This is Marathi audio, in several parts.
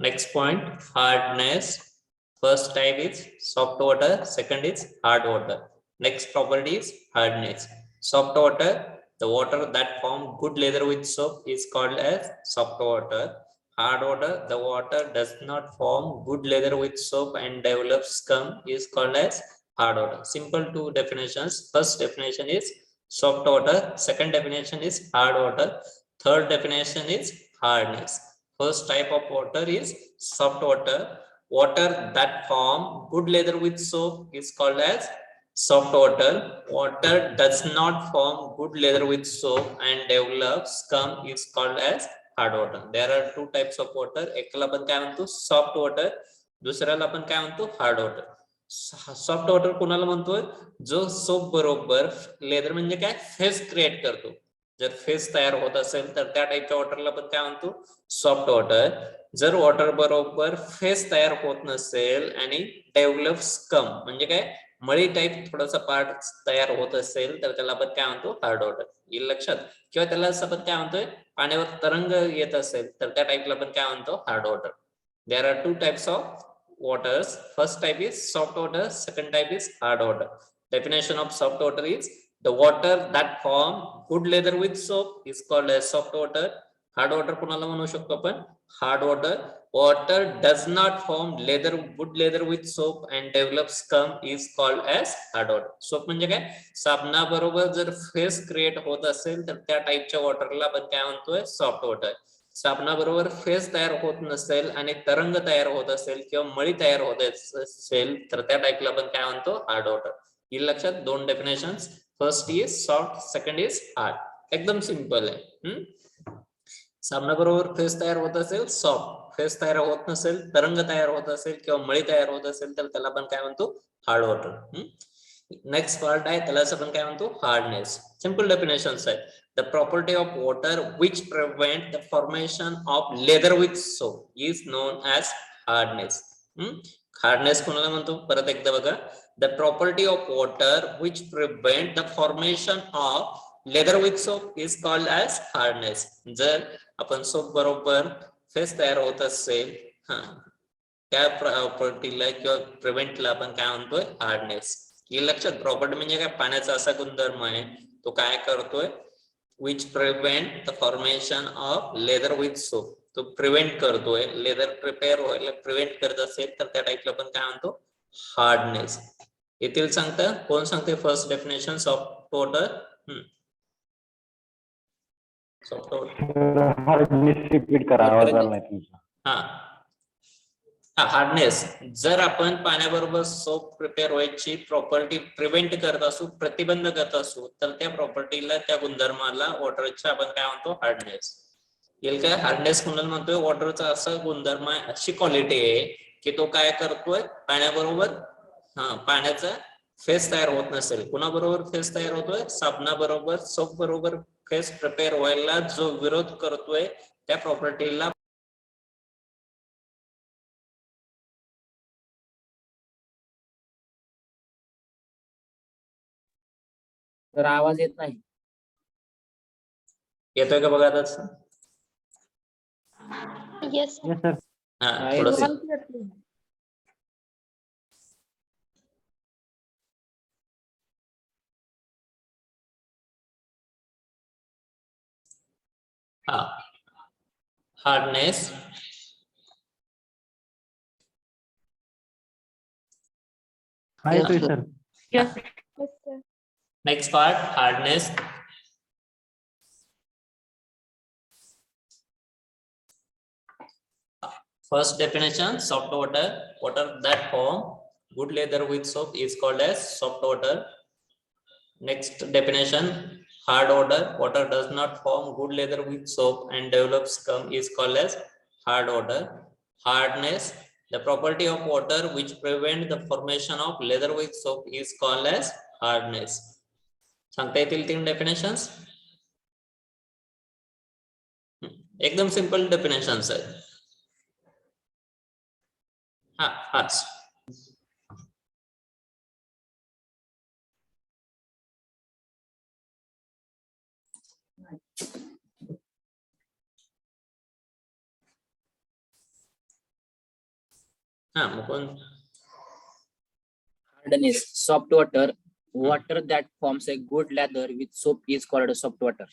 Next point, hardness. First type is soft water, second is hard water. Next property is hardness. Soft water, the water that form good lather with soap is called as soft water. Hard water, the water does not form good lather with soap and develops scum is called as hard water. Simple two definitions. First definition is soft water. Second definition is hard water. Third definition is hardness. First type of water is soft water. Water that form good lather with soap is called as soft water. Water does not form good lather with soap and develops scum is called as hard water. There are two types of water. एकाला आपण काय म्हणतो सॉफ्ट वॉटर, दुसऱ्याला आपण काय म्हणतो हार्ड वॉटर. सॉफ्ट वॉटर कोणाला म्हणतोय? जो सोप बरोबर लेदर म्हणजे काय फेस क्रिएट करतो. जर फेस तयार होत असेल तर त्या टाईपच्या वॉटरला आपण काय म्हणतो सॉफ्ट वॉटर. जर वॉटर बरोबर फेस तयार होत नसेल आणि डेव्हलप स्कम म्हणजे काय मळी टाईप थोडासा पार्ट तयार होत असेल तर त्याला आपण काय म्हणतो हार्ड वॉटर. येईल लक्षात. किंवा त्याला आपण काय म्हणतोय पाण्यावर तरंग येत असेल तर त्या टाईपला आपण काय म्हणतो hard water. There are two types of waters. First type is soft water, second type is hard water. Definition of soft water is the water that form good lather with soap is called as soft water. Hard water कुणाला म्हणू शकतो आपण hard water. Water does not form good lather with soap and develops scum is called as hard water. Soap म्हणजे काय साबणा बरोबर जर फेस क्रिएट होत असेल तर त्या टाईपच्या वॉटरला आपण काय म्हणतोय सॉफ्ट वॉटर. साबणाबरोबर फेस तयार होत नसेल आणि तरंग तयार होत असेल किंवा मळी तयार होत असेल तर त्या टाईपला आपण काय म्हणतो हार्ड वॉटर. ही लक्षात दोन definition. First is soft, second is hard. एकदम सिंपल आहे. साबणाबरोबर फेस तयार होत असेल सॉफ्ट, फेस तयार होत नसेल तरंग तयार होत असेल किंवा मळी तयार होत असेल तर त्याला आपण काय म्हणतो हार्ड वॉटर. नेक्स्ट पार्ट आहे त्यालाच आपण काय म्हणतो हार्डनेस. सिंपल डेफिनेशन्स आहेत. The property of water which prevent the formation of leather with soap is known as hardness. Hardness कोणाला म्हणतो परत एकदा बघा. The property of water which prevent the formation of leather with soap is called as hardness. जर आपण सोप बरोबर फेस तयार होत असेल त्या प्रॉपर्टीला किंवा प्रिव्हेंटला आपण काय म्हणतोय हार्डनेस. हे लक्षात. प्रॉपर्टी म्हणजे काय पाण्याचा असा गुणधर्म आहे तो काय करतोय which prevent the formation of leather with soap. तो प्रिव्हेंट करतोय लेदर प्रिपेअर व्हायला प्रिव्हेंट करत असेल तर त्या टाईपला आपण काय म्हणतो हार्डनेस. येथील सांगता कोण सांगते first definition soft water. Soft water hardness repeat करा आवाज आला नाही तुमचा. हार्डनेस जर आपण पाण्याबरोबर सोप प्रिपेअर व्हायची प्रॉपर्टी प्रिव्हेंट करत असू प्रतिबंध करत असू तर त्या प्रॉपर्टीला त्या गुणधर्माला वॉटरच्या आपण काय म्हणतो हार्डनेस. येईल काय हार्डनेस कोणाला म्हणतोय वॉटरचा असा गुणधर्म आहे अशी क्वालिटी आहे की तो काय करतोय पाण्याबरोबर पाण्याचा फेस तयार होत नसेल कुणाबरोबर फेस तयार होतोय साबणाबरोबर सोप बरोबर फेस प्रिपेअर व्हायला जो विरोध करतोय त्या प्रॉपर्टीला तर आवाज येत नाही. येतोय का बघा आता. Yes sir. हार्डनेस. येतोय sir. Next part, hardness. First definition, soft water. Water that form good lather with soap is called as soft water. Next definition, hard water. Water does not form good lather with soap and develops scum is called as hard water. Hardness, the property of water which prevent the formation of leather with soap is called as hardness. सांगता येतील तीन डेफिनेशन्स. एकदम सिंपल डेफिनेशन्स आहेत. हाच हा Mukund. Hardness, soft water. Water that forms a good lather with soap is called soft water.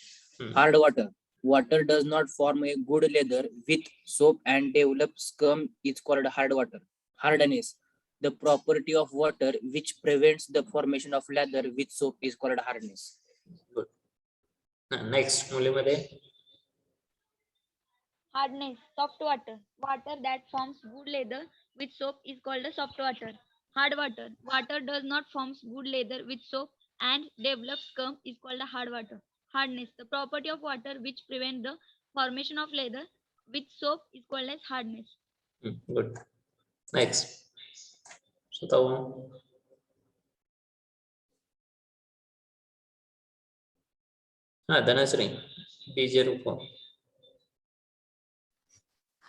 Hard water. Water does not form a good lather with soap and develops scum is called hard water. Hardness. The property of water which prevents the formation of lather with soap is called hardness. Good. Next मुलीमध्ये. Hardness, soft water. Water that forms good leather with soap is called a soft water. Hard water. Water does not form good leather with soap and develops scum is called a hard water. Hardness. The property of water which prevents the formation of leather with soap is called as hardness. Good. Next. So Dhanasri, DJ रूपो.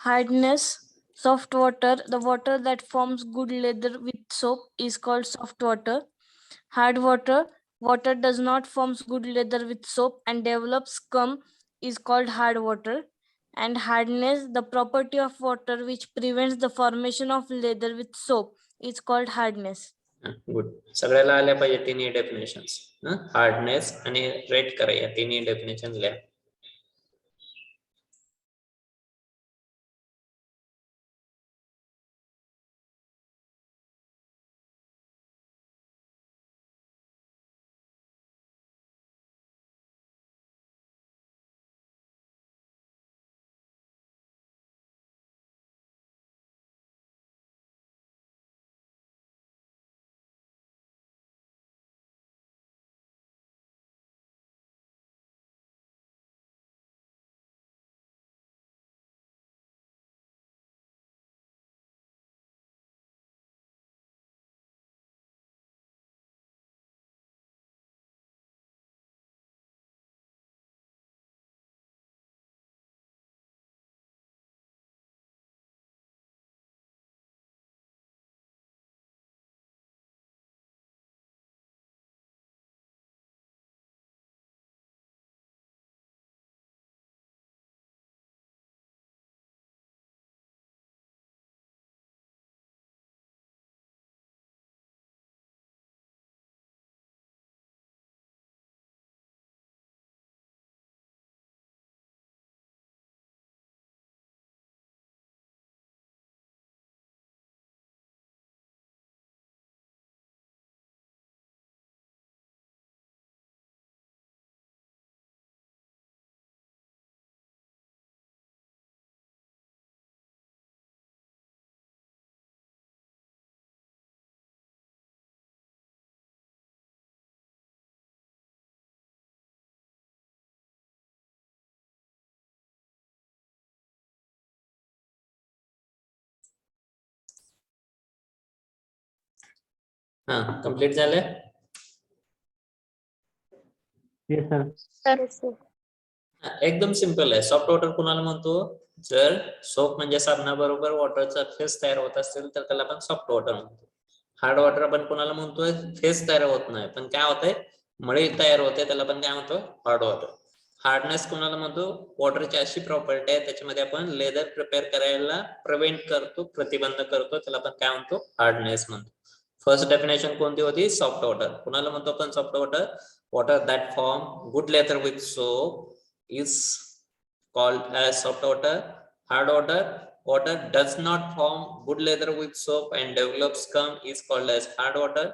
Hardness, soft water. The water that forms good leather with soap is called soft water. Hard water. Water does not form good leather with soap and develops scum is called hard water. And hardness, the property of water which prevents the formation of leather with soap is called hardness. Good. सगळ्याला आल्या पाहिजे तिन्ही डेफिनेशन्स. हार्डनेस आणि रेट करा या तिन्ही डेफिनेशन लिहा. कंप्लीट झालं. Yes, sir. एकदम सिंपल आहे. सॉफ्ट वॉटर कुणाला म्हणतो? जर सोप म्हणजे साबणाबरोबर वॉटरचा फेस तयार होत असेल तर त्याला आपण सॉफ्ट वॉटर म्हणतो. हार्ड वॉटर आपण कुणाला म्हणतोय? फेस तयार होत नाही पण काय होतंय, मळी तयार होते, त्याला पण काय म्हणतो? Hard water. हार्डनेस कुणाला म्हणतो? वॉटरची अशी प्रॉपर्टी आहे त्याच्यामध्ये आपण लेदर प्रिपेअर करायला प्रिव्हेंट करतो, प्रतिबंध करतो, त्याला आपण काय म्हणतो? हार्डनेस म्हणतो. फर्स्ट डेफिनेशन कोणती होती? Soft water. कुणाला म्हणतो आपण soft water? Water that form good leather with soap is called as soft water. Hard water, water does not form good leather with soap and develops scum is called as hard water.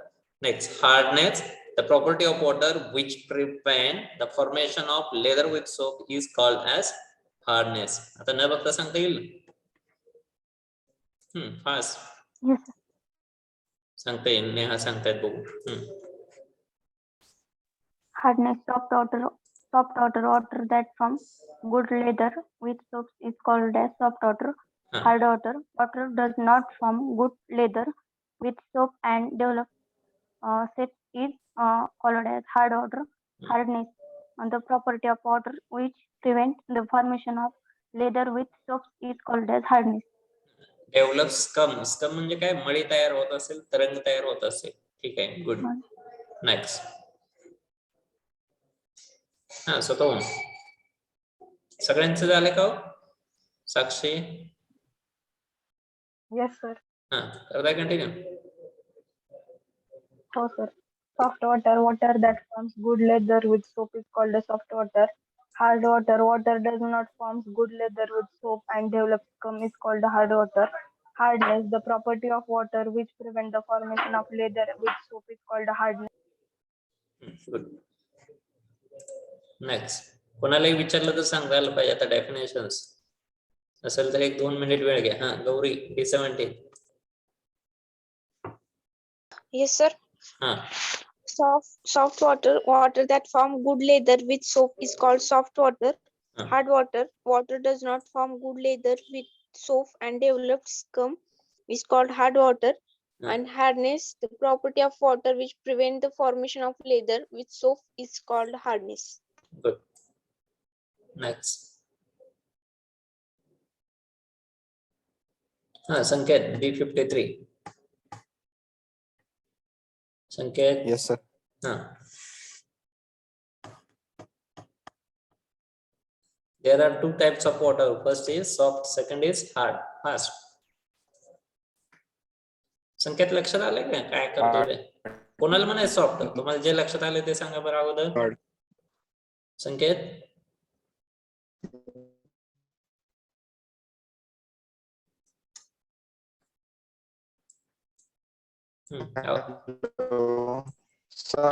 Next, hardness, the property of water which prevent the formation of leather with soap is called as hardness. आता न बघता सांगता येईल? फास्ट सांगता येईल. नेहा सांगतायत बघू. Hardness, soft water, water that forms good leather with soap is called as soft water. Hard water, water does not form good leather with soap and develop shape is called as hard water. Hardness, the property of water which prevents the formation of leather with soap is called as hardness. Develop scum. Scum म्हणजे काय? मळी तयार होत असेल, तरंग तयार होत असेल. ठीक आहे, गुड. नेक्स्ट. स्वतःहून सगळ्यांचं झालं का? साक्षी? Yes, sir. हा करताय continue. Oh, sir. Soft water, water that forms good leather with soap is called a soft water. Hard water, water does not form good leather with soap and develops scum is called hard water. Hardness, the property of water which prevent the formation of leather with soap is called hardness. Good. Next कोणालाही विचारलं तर सांगता आलं पाहिजे आता डेफिनेशन्स. असेल तर 1-2 मिनिट वेळ घ्या. हा गौरी D17. Yes, sir. हा Soft water, water that form good leather with soap is called soft water. Huh. Hard water, water does not form good leather with soap and develops scum is called hard water. Huh. And hardness, the property of water which prevent the formation of leather with soap is called hardness. Good. Next हा संकेत D53. संकेत. Yes, sir. हा there are 2 types of water. First is soft, second is hard. Fast. संकेत लक्षात आले का काय करतोय ते? कोणाला म्हणायचं सॉफ्ट? तुम्हाला जे लक्षात आले ते सांगा बरं अगोदर. Hard. संकेत.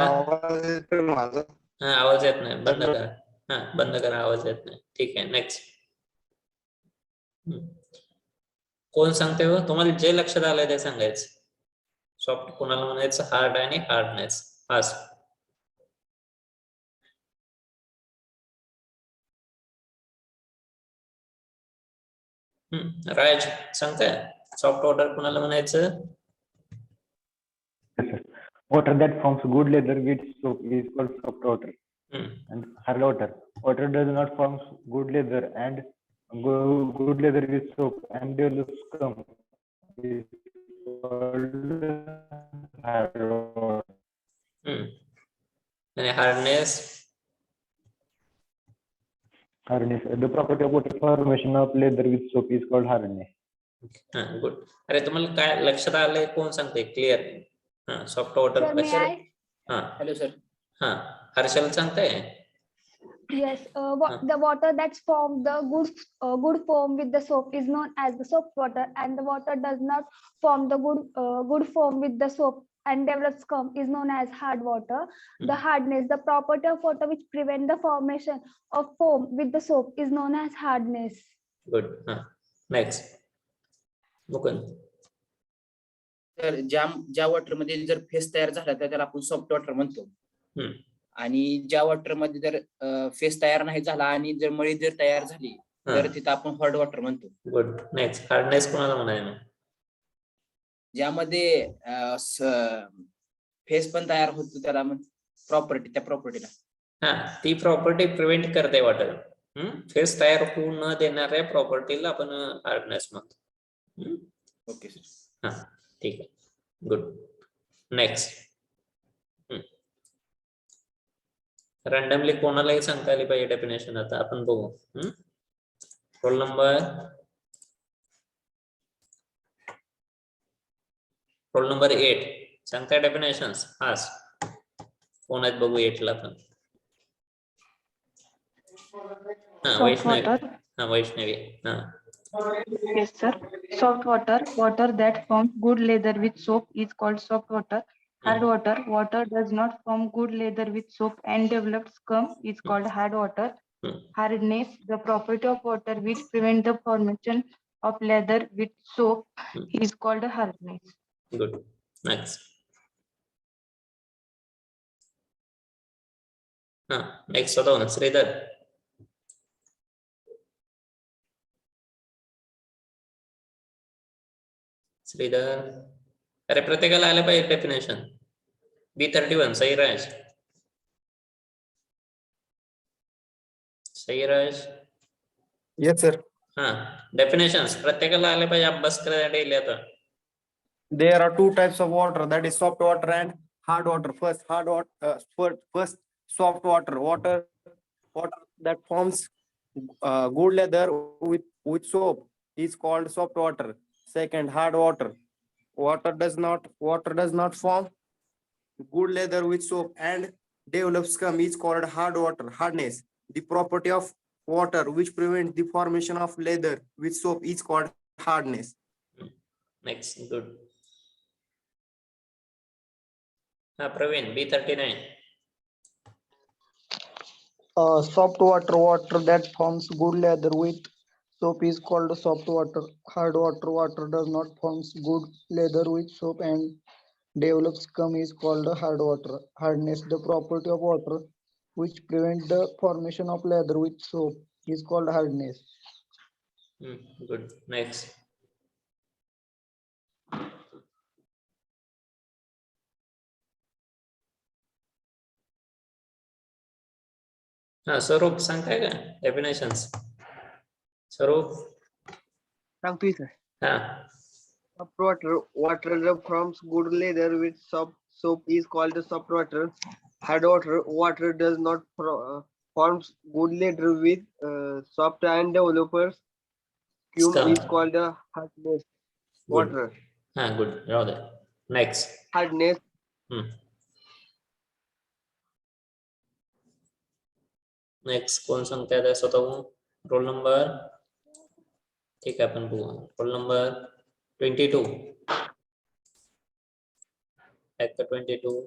आवाज येतोय माझा? हा आवाज येत नाही. बंद करा. हा बंद करा. आवाज येत नाही. ठीक आहे. नेक्स्ट. कोण सांगते हो? तुम्हाला जे लक्षात आलंय ते सांगायचं. सॉफ्ट कोणाला म्हणायचं? हार्ड आणि हार्डनेस. फास्ट. राज सांगताय सॉफ्ट वॉटर कोणाला म्हणायचं? Water that forms good leather with soap is called soft water. And hard water, water does not form good leather and good leather with soap and develops scum is called hard water. आणि hardness. Hardness, the property of water formation of leather with soap is called hardness. हा गुड. अरे तुम्हाला काय लक्षात आलंय? कोण सांगते क्लिअर? हा सॉफ्ट वॉटर. हा हॅलो सर. हा हर्षल सांगताय. Yes, the water that's formed the good foam with the soap is known as the soap water, and the water does not form the good foam with the soap and develops scum is known as hard water. The hardness, the property of water which prevent the formation of foam with the soap is known as hardness. Good. हा नेक्स्ट. मुकुंद. तर ज्या वॉटर मध्ये जर फेस तयार झाला तर त्याला आपण सॉफ्ट वॉटर म्हणतो. आणि ज्या वॉटर मध्ये जर फेस तयार नाही झाला आणि जर मळी जर तयार झाली तर तिथं आपण हार्ड वॉटर म्हणतो. गुड. नेक्स्ट. हार्डनेस कोणाला म्हणायचं? ज्यामध्ये फेस पण तयार होतो त्याला प्रॉपर्टी, त्या प्रॉपर्टीला. हा ती प्रॉपर्टी प्रिव्हेंट करते वॉटर. फेस तयार होऊ न देणाऱ्या प्रॉपर्टीला आपण हार्डनेस म्हणतो. Okay sir. हा ठीक आहे. गुड. नेक्स्ट. रँडमली कोणालाही सांगता आली पाहिजे डेफिनेशन. आता आपण बघू. रोल नंबर 8 सांगताय डेफिनेशन्स. फास्ट. कोण आहेत बघू 8 ला पण. हा वैष्णवी. हा वैष्णवी. हा. Yes, sir. Soft water, water that forms good leather with soap is called soft water. Hard water, water does not form good leather with soap and develops scum is called hard water. Hardness, the property of water which prevent the formation of leather with soap is called hardness. Good. Next. Next होता ना श्रीधर. श्रीधर. अरे प्रत्येकाला आलं पाहिजे डेफिनेशन. B31 सईराज. सईराज. Yes, sir. हा डेफिनेशन्स प्रत्येकाला आले पाहिजे. अभ्यास करायला डेली आता. There are 2 types of water, that is soft water and hard water. First soft water, water that forms good leather with soap is called soft water. Second, hard water, water does not form good leather with soap and develops scum is called hard water. Hardness. The property of water which prevents the formation of leather with soap is called hardness. Next, good. Praveen, B39. Soft water that forms good leather with soap is called soft water. Hard water does not forms good leather with soap and develops scum is called hard water. Hardness, the property of water which prevents the formation of leather with soap is called hardness. Good. Next. स्वरूप सांगताय का डेफिनेशन्स? स्वरूप सांगतोय sir. हा Soft water that forms good leather with soap is called soft water. Hard water does not forms good leather with soft and develops Scum. scum is called hardness. Good. Water. good. Rather. Next. Hardness. Next कोण सांगताय आता स्वतःहून? रोल नंबर, ठीक आहे आपण बघू. Roll number 22. ऍक्ट 22.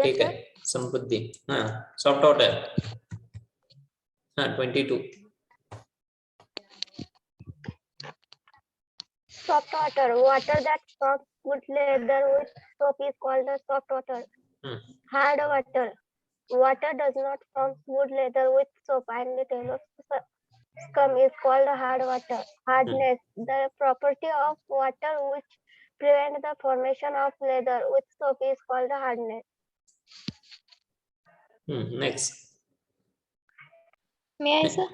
ठीक आहे. संपत्ती. Soft water. 22. Soft water. Water that forms good leather with soap is called the soft water. Hard water. Water does not form good leather with soap and develops scum is called hard water. Hardness. The property of water which prevents the formation of leather with soap is called hardness. Next. May I, sir?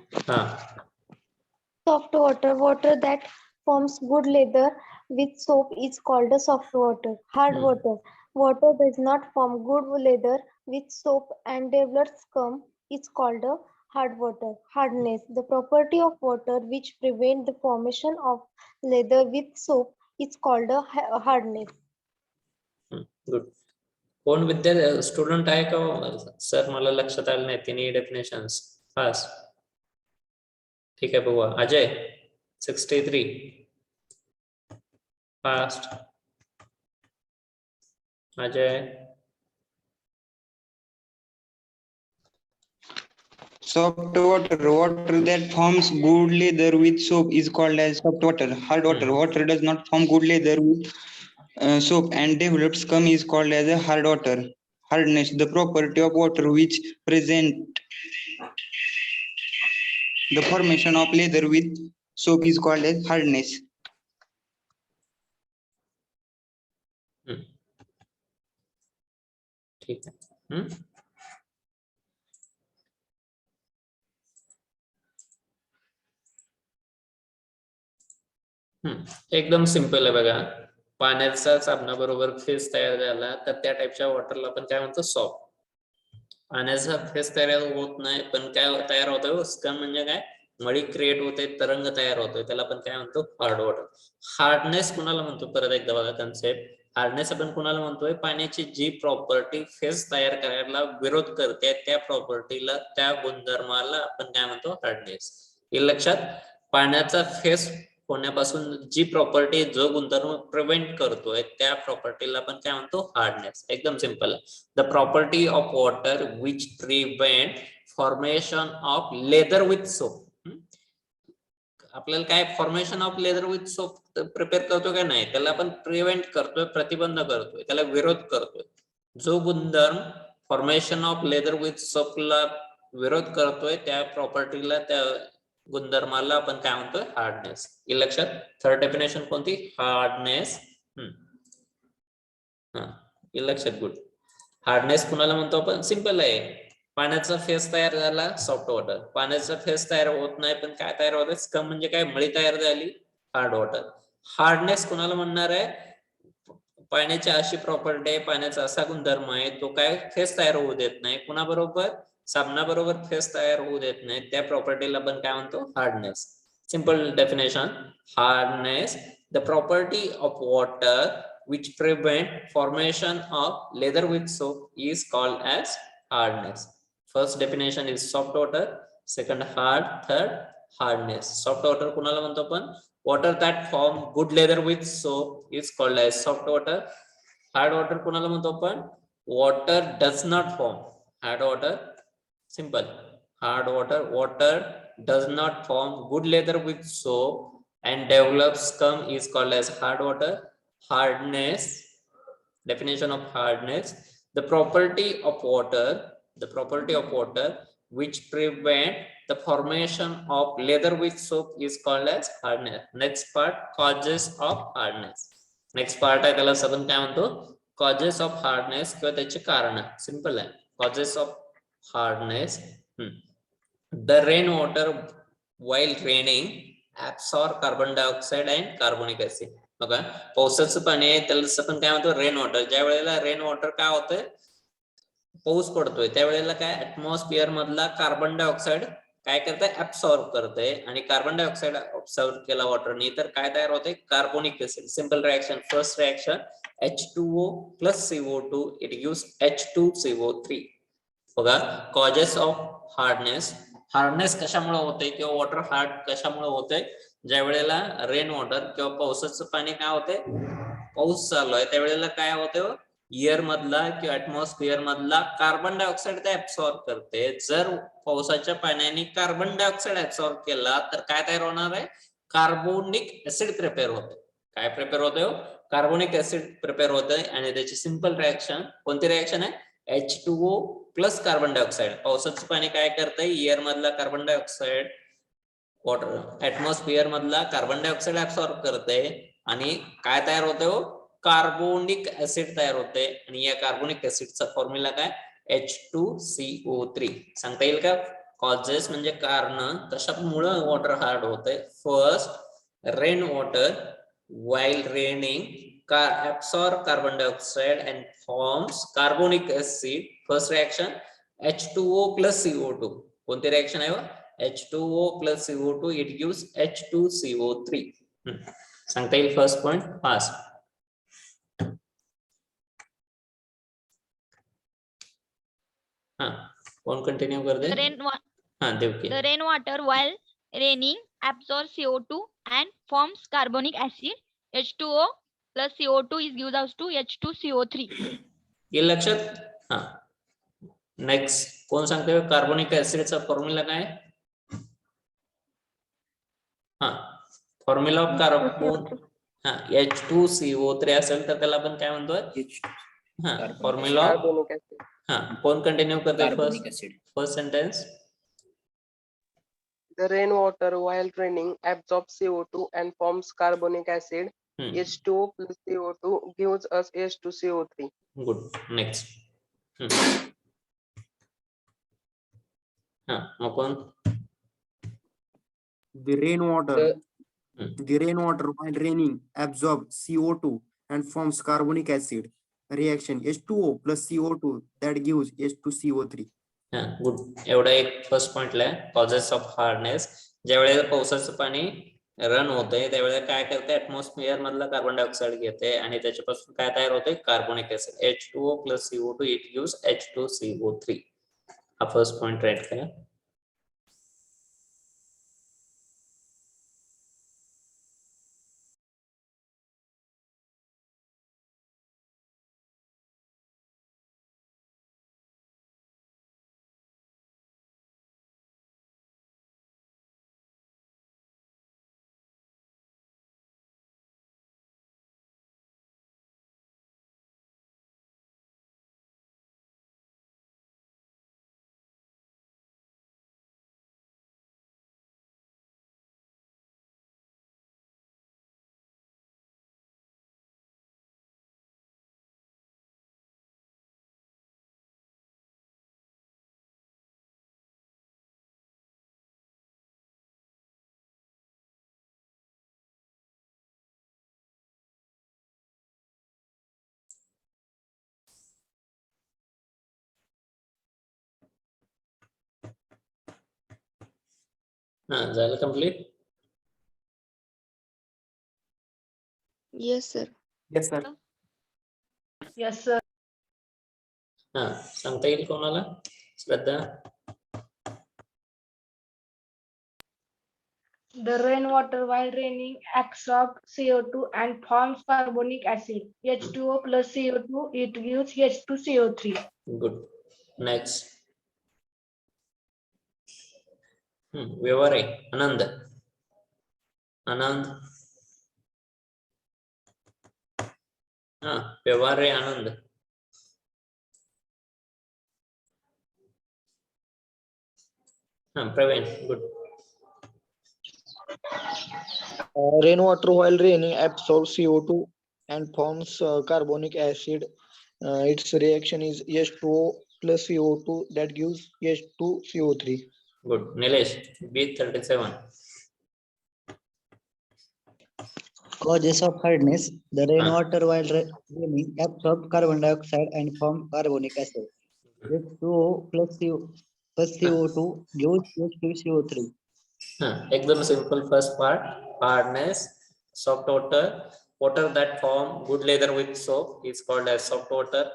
Soft water. Water that forms good leather with soap is called soft water. Hard water. Water does not form good leather with soap and develops scum is called hard water. Hardness. The property of water which prevents the formation of leather with soap is called hardness. Good. कोण विद्यार्थी स्टुडंट आहे का सर? मला लक्षात आलं नाही तिन्ही डेफिनेशन्स. फास्ट. ठीक आहे बघूया. Ajay 63. Fast. Ajay. Soft water that forms good leather with soap is called as soft water. Hard water does not form good leather with soap and develops scum is called as a hard water. Hardness, the property of water which present the formation of leather with soap is called as hardness. ठीक आहे. एकदम सिंपल आहे बघा. पाण्याचा साबणाबरोबर फेस तयार झाला तर त्या टाईपच्या वॉटरला आपण काय म्हणतो? सॉफ्ट. पाण्याचा फेस तयार होत नाही पण काय तयार होतोय? स्कम म्हणजे काय? मळी क्रिएट होते, तरंग तयार होतोय, त्याला आपण काय म्हणतो? Hard water. हार्डनेस कुणाला म्हणतो? परत एकदा बघा कन्सेप्ट. हार्डनेस आपण कुणाला म्हणतोय? पाण्याची जी प्रॉपर्टी फेस तयार करायला विरोध करते त्या प्रॉपर्टीला, त्या गुणधर्माला आपण काय म्हणतो? हार्डनेस. हे लक्षात. पाण्याचा फेस होण्यापासून जी प्रॉपर्टी, जो गुणधर्म प्रिव्हेंट करतोय त्या प्रॉपर्टीला आपण काय म्हणतो? हार्डनेस. एकदम सिंपल आहे. The property of water which prevent formation of leather with soap. आपल्याला काय formation of leather with soap prepare करतो का नाही, त्याला आपण प्रिव्हेंट करतोय, प्रतिबंध करतोय, त्याला विरोध करतोय. जो गुणधर्म फॉर्मेशन ऑफ लेदर विथ सोपला विरोध करतोय त्या प्रॉपर्टीला, त्या गुणधर्माला आपण काय म्हणतोय? हार्डनेस. हे लक्षात. थर्ड डेफिनेशन कोणती? हार्डनेस. हे लक्षात. गुड. हार्डनेस कुणाला म्हणतो आपण? सिंपल आहे. पाण्याचा फेस तयार झाला, सॉफ्ट वॉटर. पाण्याचा फेस तयार होत नाही पण काय तयार होत? स्कम म्हणजे काय? मळी तयार झाली, हार्ड वॉटर. हार्डनेस कुणाला म्हणणार आहे? पाण्याची अशी प्रॉपर्टी आहे, पाण्याचा असा गुणधर्म आहे, तो काय फेस तयार होऊ देत नाही. कुणाबरोबर? साबणाबरोबर फेस तयार होऊ देत नाही. त्या प्रॉपर्टीला आपण काय म्हणतो? Hardness. Simple definition. Hardness, the property of water which prevent formation of leather with soap is called as hardness. First definition is soft water, second hard, third hardness. Soft water कुणाला म्हणतो आपण? Water that form good leather with soap is called as soft water. Hard water कुणाला म्हणतो आपण? Water does not form. Hard water, simple. Hard water, water does not form good leather with soap and develops scum is called as hard water. Hardness, definition of hardness, the property of water which prevent the formation of leather with soap is called as hardness. Next part, causes of hardness. Next part आहे त्याला आपण काय म्हणतो? Causes of hardness किंवा त्याचे कारण. सिंपल आहे. Causes of hardness. The rainwater while raining absorb carbon dioxide and carbonic acid. बघा, पावसाचं पाणी आहे त्याला आपण काय म्हणतो? Rain water. ज्या वेळेला रेन वॉटर काय होतंय? पाऊस पडतोय त्यावेळेला काय ऍटमॉस्फिअर मधला कार्बन डायऑक्साइड काय करतंय? ऍब्सॉर्ब करतंय आणि कार्बन डायऑक्साइड ऍब्सॉर्ब केला वॉटरनी तर काय तयार होते? Carbonic acid. Simple reaction. First reaction H2O plus CO2 it gives H2CO3. बघा, कॉजेस ऑफ हार्डनेस. हार्डनेस कशामुळे होते किंवा वॉटर हार्ड कशामुळे होते? ज्या वेळेला रेन वॉटर किंवा पावसाचं पाणी काय होते? पाऊस चालू आहे त्यावेळेला काय होते? एअर मधला किंवा ऍटमॉस्फिअर मधला कार्बन डायऑक्साइड ते ऍब्सॉर्ब करते. जर पावसाच्या पाण्याने कार्बन डायऑक्साइड ऍब्सॉर्ब केला तर काय तयार होणार आहे? कार्बोनिक ऍसिड प्रिपेअर होते. काय प्रिपेअर होते? कार्बोनिक ऍसिड प्रिपेअर होते आणि त्याची सिंपल रिएक्शन कोणती रिएक्शन आहे? H2O plus carbon dioxide. पावसाचं पाणी काय करतंय? एअर मधला कार्बन डायऑक्साइड वॉटर ऍटमॉस्फिअर मधला कार्बन डायऑक्साइड ऍब्सॉर्ब करते आणि काय तयार होते? कार्बोनिक ऍसिड तयार होते आणि या कार्बोनिक ऍसिडचा फॉर्म्युला काय? H2CO3. सांगता येईल का? कॉजेस म्हणजे कारण कशामुळे वॉटर हार्ड होते. First, rain water while raining absorb carbon dioxide and forms carbonic acid. First reaction H2O plus CO2. कोणती रिएक्शन आहे? H2O plus CO2 it gives H2CO3. सांगता येईल फर्स्ट पॉइंट फास्ट. हाँ, कौन कंटिन्यू कर दे? हाँ, Devaki. The rainwater while raining absorbs CO2 and forms carbonic acid. H2O plus CO2 is gives us to H2CO3. ये लक्षात. हाँ, नेक्स्ट कोण सांगते? कार्बोनिक ऍसिडचा फॉर्म्युला काय? हाँ, फॉर्म्युला ऑफ कार्बन. हाँ, H2CO3 असेल तर त्याला आपण काय म्हणतोय? हाँ, फॉर्म्युला. हाँ, कौन कंटिन्यू करते? First sentence. The rainwater while raining absorbs CO2 and forms carbonic acid. H2O plus CO2 gives us H2CO3. Good. Next. हाँ, कौन? The rainwater while raining absorbs CO2 and forms carbonic acid. Reaction H2O plus CO2 that gives H2CO3. Good. एवढा एक फर्स्ट पॉइंटला आहे. Causes of hardness. ज्या वेळेला पावसाचं पाणी रन होतंय त्यावेळेला काय करते? ऍटमॉस्फिअर मधला कार्बन डायऑक्साइड घेते आणि त्याच्यापासून काय तयार होते? Carbonic acid. H2O plus CO2 it gives H2CO3. हा फर्स्ट पॉइंट राईट करा. झालं complete. Yes, sir. Yes, sir. Yes, sir. हा सांगता येईल कोणाला? श्रद्धा. The rainwater while raining absorbs CO2 and forms carbonic acid. H2O plus CO2, it gives H2CO3. Good. Next. व्यवहार आहे. आनंद. आनंद. हा व्यवहार आहे आनंद. Praveen, good. Rainwater while raining absorbs CO2 and forms carbonic acid. Its reaction is H2O plus CO2 that gives H2CO3. Good. Nilesh, B37. Causes of hardness. The rainwater while raining absorbs carbon dioxide and forms carbonic acid. H2O plus CO2 gives H2CO3. एकदम simple first part. Hardness, soft water. Water that form good leather with soap is called as soft water.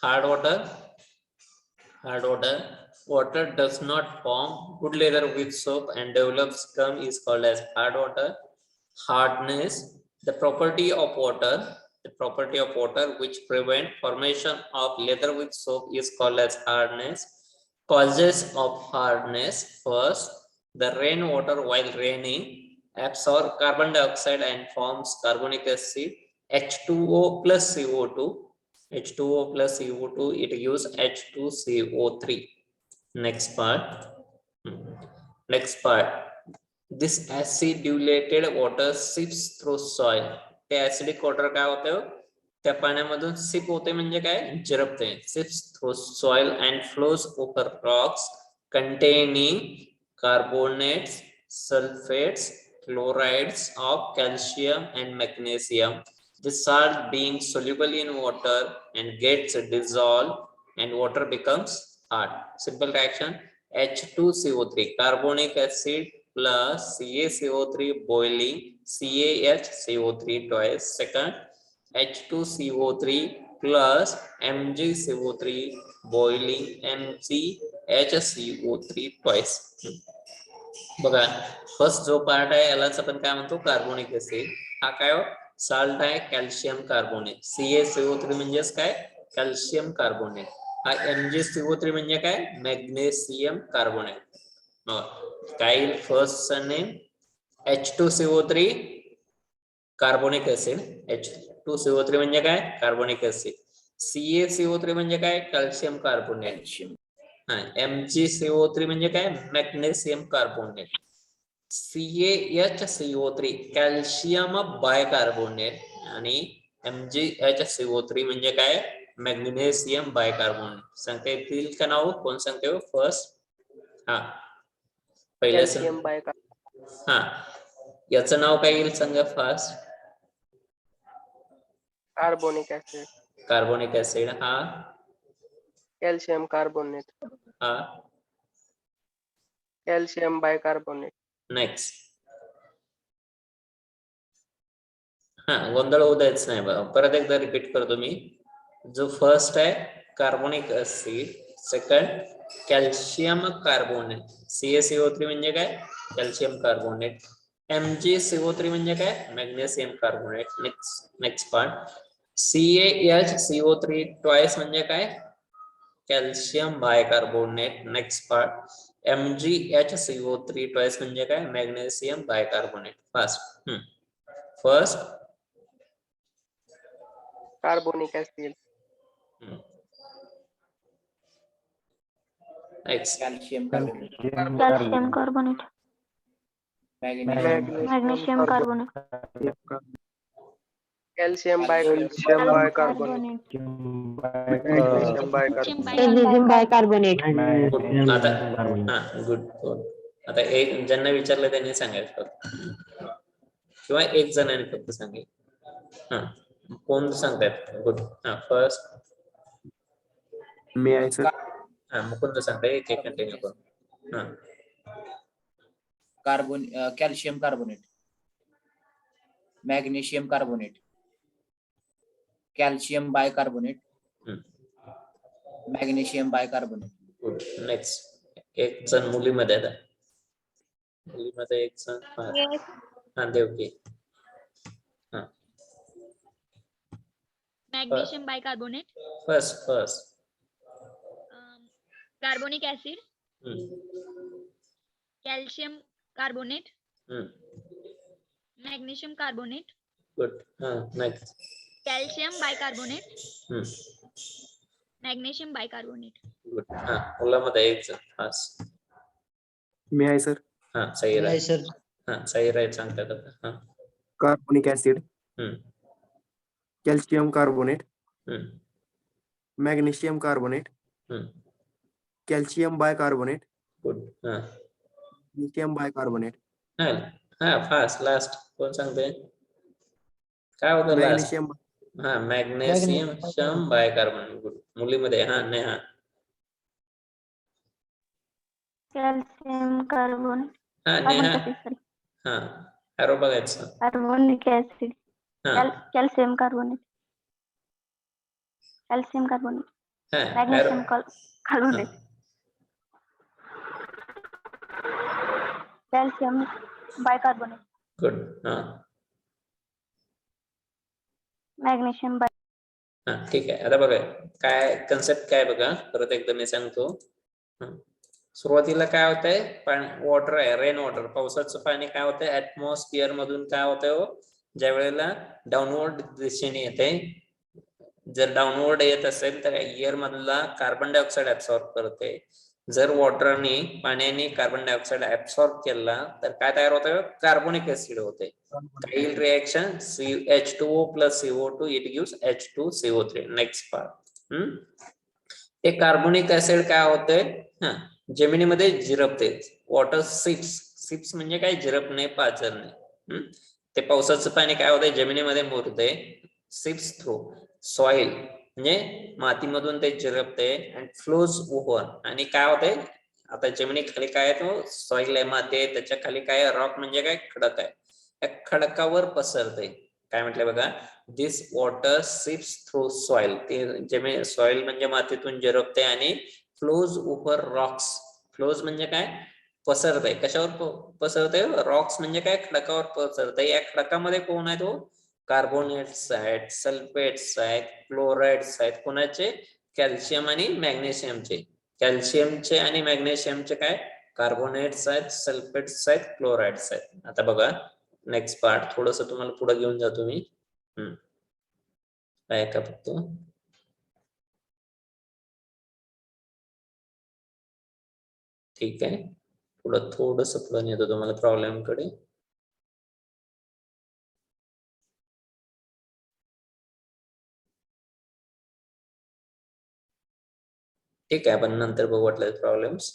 Hard water. Hard water. Water does not form good leather with soap and develops scum is called as hard water. Hardness, the property of water which prevent formation of leather with soap is called as hardness. Causes of hardness. First, the rainwater while raining absorbs carbon dioxide and forms carbonic acid. H2O plus CO2. H2O plus CO2, it gives H2CO3. Next part. This acidulated water seeps through soil. ते acidic water काय होतं? त्या पाण्यामधून सिप होते म्हणजे काय? झिरपते. Sips through soil and flows over rocks containing carbonates, sulfates, chlorides of calcium and magnesium. The salt being soluble in water and gets dissolved and water becomes hard. Simple reaction. H2CO3, carbonic acid plus CaCO3 boiling, CaHCO3 twice. Second, H2CO3 plus MgCO3 boiling, MgHCO3 twice. बघा फर्स्ट जो पार्ट आहे यालाच आपण काय म्हणतो कार्बोनिक ऍसिड. हा काय साल्ट आहे कॅल्शियम कार्बोनेट. CaCO3 म्हणजेच काय कॅल्शियम कार्बोनेट. हा MgCO3 म्हणजे काय मॅग्नेशियम कार्बोनेट. काय first name H2CO3 carbonic acid. H2CO3 म्हणजे काय कार्बोनिक ऍसिड. CaCO3 म्हणजे काय कॅल्शियम कार्बोनेट. MgCO3 म्हणजे काय magnesium carbonate. CaHCO3 calcium bicarbonate आणि MgHCO3 म्हणजे काय मॅग्नेशियम बायकार्बोनेट. सांगता येतील का नाव? कोण सांगते फर्स्ट? पहिलं याचं नाव काय येईल सांगा fast. Carbonic acid. Carbonic acid. Calcium carbonate. Calcium bicarbonate. Next. गोंधळ होऊ द्यायच नाही बघा. परत एकदा रिपीट करतो मी. जो फर्स्ट आहे carbonic acid. Second calcium carbonate. CaCO3 म्हणजे काय कॅल्शियम कार्बोनेट. MgCO3 म्हणजे काय magnesium carbonate. Next part CaHCO3 twice म्हणजे काय calcium bicarbonate. Next part MgHCO3 twice म्हणजे काय magnesium bicarbonate. First carbonic acid. Calcium carbonate. Magnesium carbonate. Calcium bicarbonate. Magnesium bicarbonate. Good. आता एक ज्यांना विचारलं त्यांनी सांगायचं किंवा एक जणांनी फक्त सांगेल. कोण सांगतायत? गुड. फर्स्ट मी आहे सर. मुकुंद सांगताय. एक कंटिन्यू करू. Calcium carbonate, magnesium carbonate, calcium bicarbonate, magnesium bicarbonate. Good. Next एक जण मुलीमध्ये आता मुलीमध्ये एक जण Yes. हा देवकी. हा Magnesium bicarbonate, first carbonic acid, calcium carbonate, magnesium carbonate, good. हा next. calcium bicarbonate, magnesium bicarbonate. Good. हा मुलामध्ये एक जण फास्ट. मी आहे सर. हा सही नाही राय. सर. हा सही राय सांगतात आता. हा carbonic acid, calcium carbonate, magnesium carbonate, calcium bicarbonate, good. हा लिथियम बायकार्बोनेट, हा हा फास्ट लास्ट कोण सांगते काय होतं लास्ट? मॅग्नेशियम हा मॅग्नेशियम बायकार्बोनेट. गुड. मुलीमध्ये हा नाही हा कॅल्शियम कार्बन हा नेहा. हा एरो बघायचं. कार्बोनिक ऍसिड, हा कॅल्शियम कार्बोनेट, कॅल्शियम कार्बोनेट, हा arrow. Magnesium carbonate, calcium bicarbonate, good. हा मॅग्नेशियम हा ठीक आहे. आता बघा काय कन्सेप्ट काय बघा परत एकदा मी सांगतो. सुरुवातीला काय होतंय वॉटर आहे रेन वॉटर पावसाचं पाणी काय होतंय ऍटमॉस्फिअर मधून काय होतंय ज्या वेळेला डाऊनवर्ड दिशेने येते. जर डाऊनवर्ड येत असेल तर एअर मधला कार्बन डायऑक्साईड ऍब्सॉर्ब करते. जर वॉटरने पाण्याने कार्बन डायऑक्साईड ऍब्सॉर्ब केला तर काय तयार होतं कार्बोनिक ऍसिड होते. काही reaction H2O plus CO2 it gives H2CO3. Next part. एक कार्बोनिक ऍसिड काय होतंय जमिनीमध्ये जिरपते. वॉटर सिप्स म्हणजे काय जिरपणे पाझरणे. ते पावसाचं पाणी काय होतंय जमिनीमध्ये मुरते. सिप्स थ्रू सॉइल म्हणजे मातीमधून ते जिरपते अँड फ्लोज ओव्हर. आणि काय होतंय आता जमिनी खाली काय तो सॉइल आहे माती आहे त्याच्या खाली काय रॉक म्हणजे काय खडक आहे. त्या खडकावर पसरते. काय म्हटलंय बघा दिस वॉटर सिप्स थ्रू सॉइल. ते जमीन सॉइल म्हणजे मातीतून जिरपते आणि फ्लोज ओव्हर रॉक्स. फ्लोज म्हणजे काय पसरतय. कशावर पसरतय रॉक्स म्हणजे काय खडकावर पसरतय. या खडकामध्ये कोण आहे तो कार्बोनेट्स आहेत सल्फेट्स आहेत क्लोराइड्स आहेत. कोणाचे कॅल्शियम आणि मॅग्नेशियमचे. कॅल्शियमचे आणि मॅग्नेशियमचे काय कार्बोनेट्स आहेत सल्फेट्स आहेत क्लोराइड्स आहेत. आता बघा नेक्स्ट पार्ट थोडस तुम्हाला पुढे घेऊन जातो मी. काय का फक्त ठीक आहे पुढं थोडस पुढे नेतो तुम्हाला प्रॉब्लेम कडे. ठीक आहे आपण नंतर बघू वाटलं प्रॉब्लेम्स.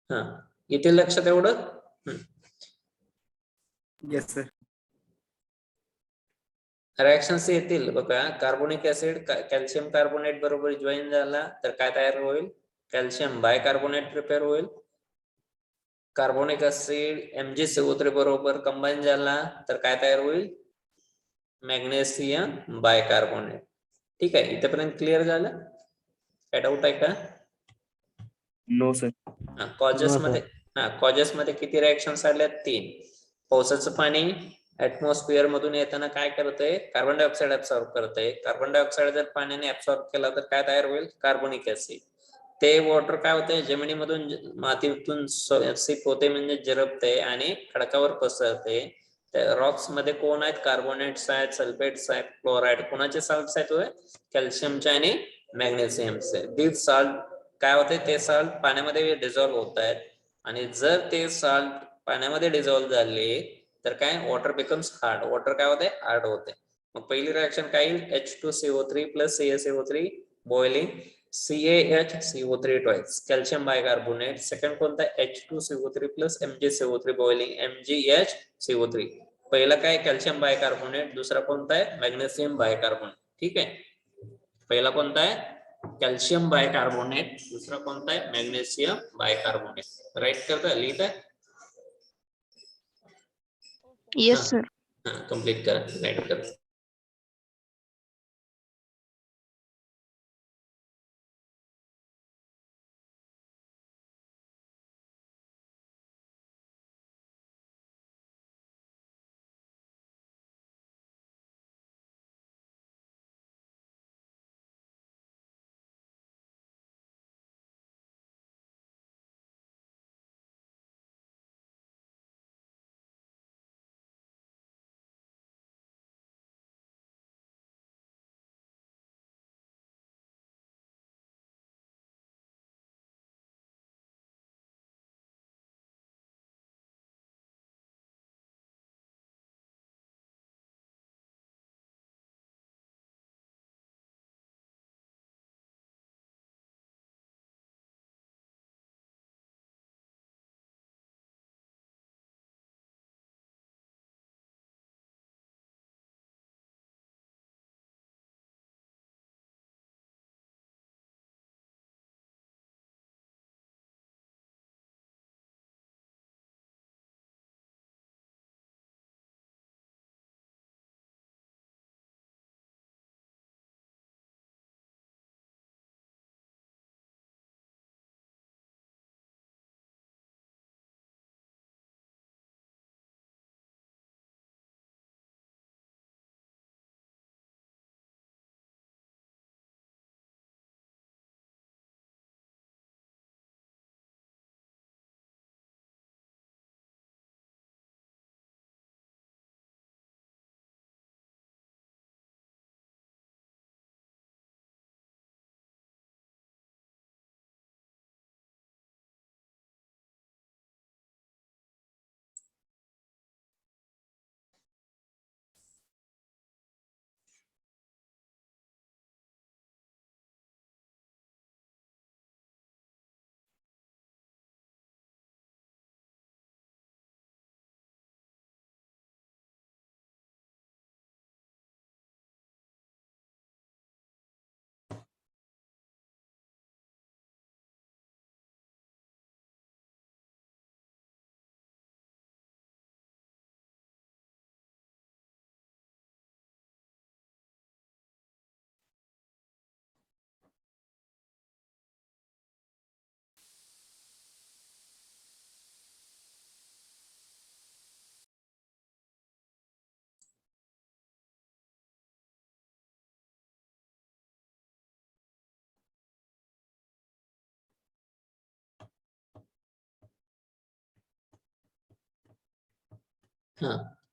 हा इथे लक्षात एवढं. Yes sir. रिएक्शन्स येतील बघा. कार्बोनिक ऍसिड कॅल्शियम कार्बोनेट बरोबर जॉईन झाला तर काय तयार होईल कॅल्शियम बायकार्बोनेट प्रिपेअर होईल. कार्बोनिक ऍसिड MgCO3 बरोबर कंबाईन झाला तर काय तयार होईल मॅग्नेशियम बायकार्बोनेट. ठीक आहे इथेपर्यंत क्लिअर झालं. काय डाऊट आहे का? No sir. कॉजेस मध्ये किती रिएक्शन्स आल्या 3. पावसाचं पाणी ऍटमॉस्फिअर मधून येताना काय करतंय कार्बन डायऑक्साईड ऍब्सॉर्ब करतंय. कार्बन डायऑक्साईड जर पाण्याने ऍब्सॉर्ब केला तर काय तयार होईल कार्बोनिक ऍसिड. ते वॉटर काय होतंय जमिनीमधून मातीतून सिप होते म्हणजे जिरपते आणि खडकावर पसरते. रॉक्स मध्ये कोण आहेत कार्बोनेट्स आहेत सल्फेट्स आहेत क्लोराइड. कोणाचे साल्ट्स आहेत कॅल्शियमचे आणि मॅग्नेशियमचे. दिस साल्ट काय होते ते साल्ट पाण्यामध्ये डिझॉल्व्ह होत आहेत आणि जर ते साल्ट पाण्यामध्ये डिझॉल्व्ह झाले तर काय वॉटर बिकम्स हार्ड. वॉटर काय होते हार्ड होते. मग पहिली रिएक्शन काय येईल H2CO3 plus CaCO3 boiling CaHCO3 twice calcium bicarbonate. Second कोणता H2CO3 plus MgCO3 boiling MgHCO3. पहिला काय कॅल्शियम बायकार्बोनेट. दुसरा कोणता आहे मॅग्नेशियम बायकार्बोनेट. ठीक आहे पहिला कोणता आहे कॅल्शियम बायकार्बोनेट, दुसरा कोणता आहे मॅग्नेशियम बायकार्बोनेट. राईट करता लिहित आहे. Yes, sir. कम्प्लीट करा, राईट करा.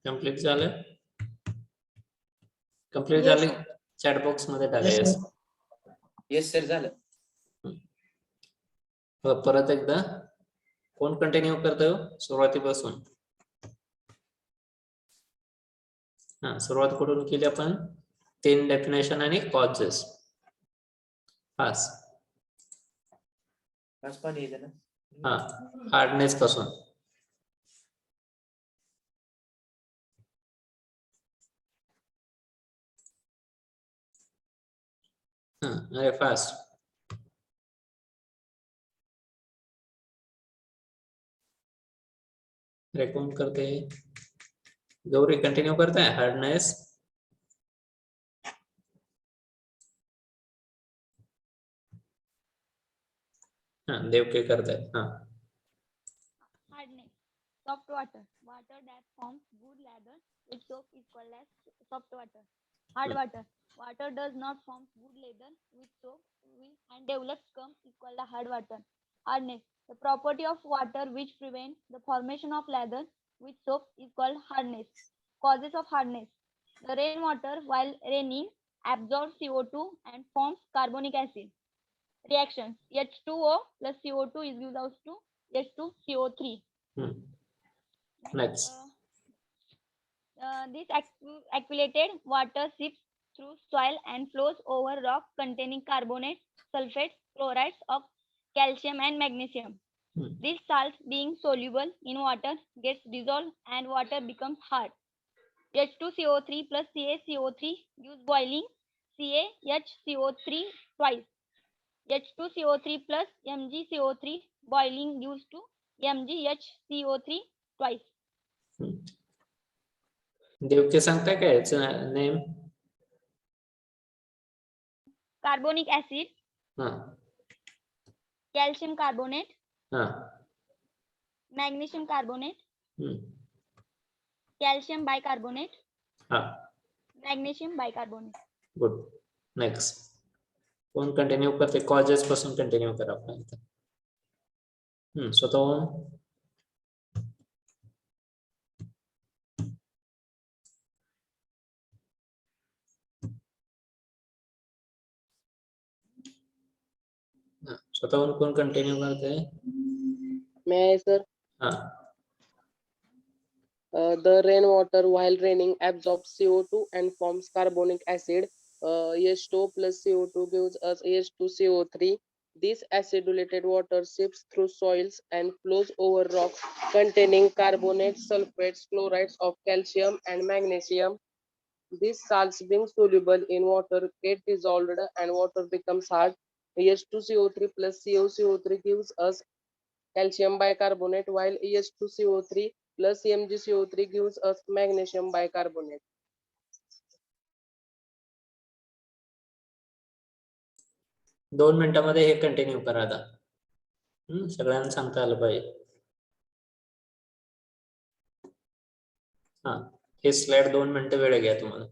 कंप्लीट झालं. कंप्लीट Yes, झाले. sir. चॅट बॉक्स मध्ये टाका. Yes, yes. येस सर झालं. परत एकदा कोण कंटिन्यू करतोय सुरुवातीपासून. सुरुवात कुठून केली आपण. 3 डेफिनेशन आणि कॉजेस. हार्डनेस पासून. अरे फास्ट. अरे कौन करते हैं. गौरी कंटिन्यू करता है हार्डनेस. देव के करता है. Hardness. Soft water. Water that forms good lather with soap is called as soft water. Hard water. Water does not form good lather with soap and develops scum is called a hard water. Hardness. The property of water which prevents the formation of lather with soap is called hardness. Causes of hardness. The rainwater while raining absorbs CO2 and forms carbonic acid. Reactions. H2O plus CO2 is gives out to H2CO3. Next. This activated water seeps through soil and flows over rock containing carbonates, sulfates, chlorides of calcium and magnesium. These salts being soluble in water gets dissolved and water becomes hard. H2CO3 plus CaCO3 gives boiling CaHCO3 twice. H2CO3 plus MgCO3 boiling gives to MgHCO3 twice. Devaki सांगताय काय याचं नेम? Carbonic acid, हा calcium carbonate, हा magnesium carbonate, हम्म, calcium bicarbonate, हा magnesium bicarbonate. गुड. नेक्स्ट कोण कंटिन्यू करते? कॉजेस पासून कंटिन्यू करा आपण इथं. स्वतःहून स्वतःहून कोण कंटिन्यू करते? May I, sir? हा The rainwater while raining absorbs CO2 and forms carbonic acid. H2O plus CO2 gives us H2CO3. This acidulated water seeps through soils and flows over rocks containing carbonates, sulfates, chlorides of calcium and magnesium. These salts being soluble in water get dissolved and water becomes hard. H2CO3 plus CaCO3 gives us calcium bicarbonate, while H2CO3 plus MgCO3 gives us magnesium bicarbonate. दोन मिनिटांमध्ये हे कंटिन्यू करा आता. सगळ्यांना सांगता आलं पाहिजे. हा हे स्लाइड 2 मिनिटं वेळ घ्या तुम्हाला.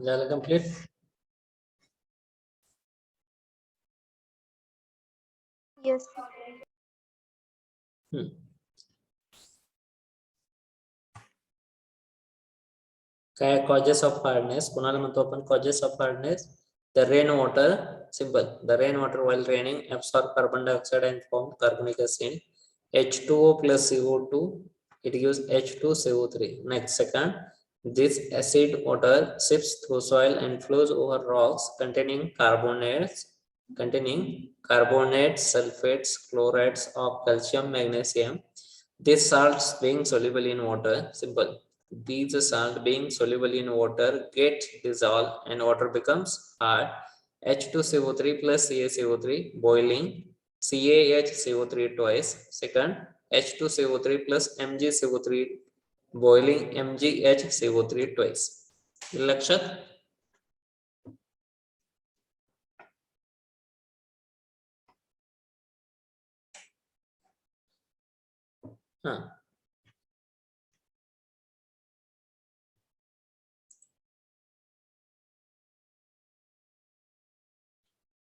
झालं कंप्लीट? Yes. काय कॉजेस ऑफ हार्डनेस? कोणाला म्हणतो आपण causes of hardness? The rain water, simple. The rain water while raining absorb carbon dioxide and form carbonic acid. H2O plus CO2, it gives H2CO3. Next, second, this acid water seeps through soil and flows over rocks containing carbonates, sulfates, chlorides of calcium, magnesium. These salts being soluble in water, simple. These salts being soluble in water get dissolved and water becomes hard. H2CO3 plus CaCO3 boiling CaHCO3 twice. Second, H2CO3 plus MgCO3 boiling MgHCO3 twice. लक्षात?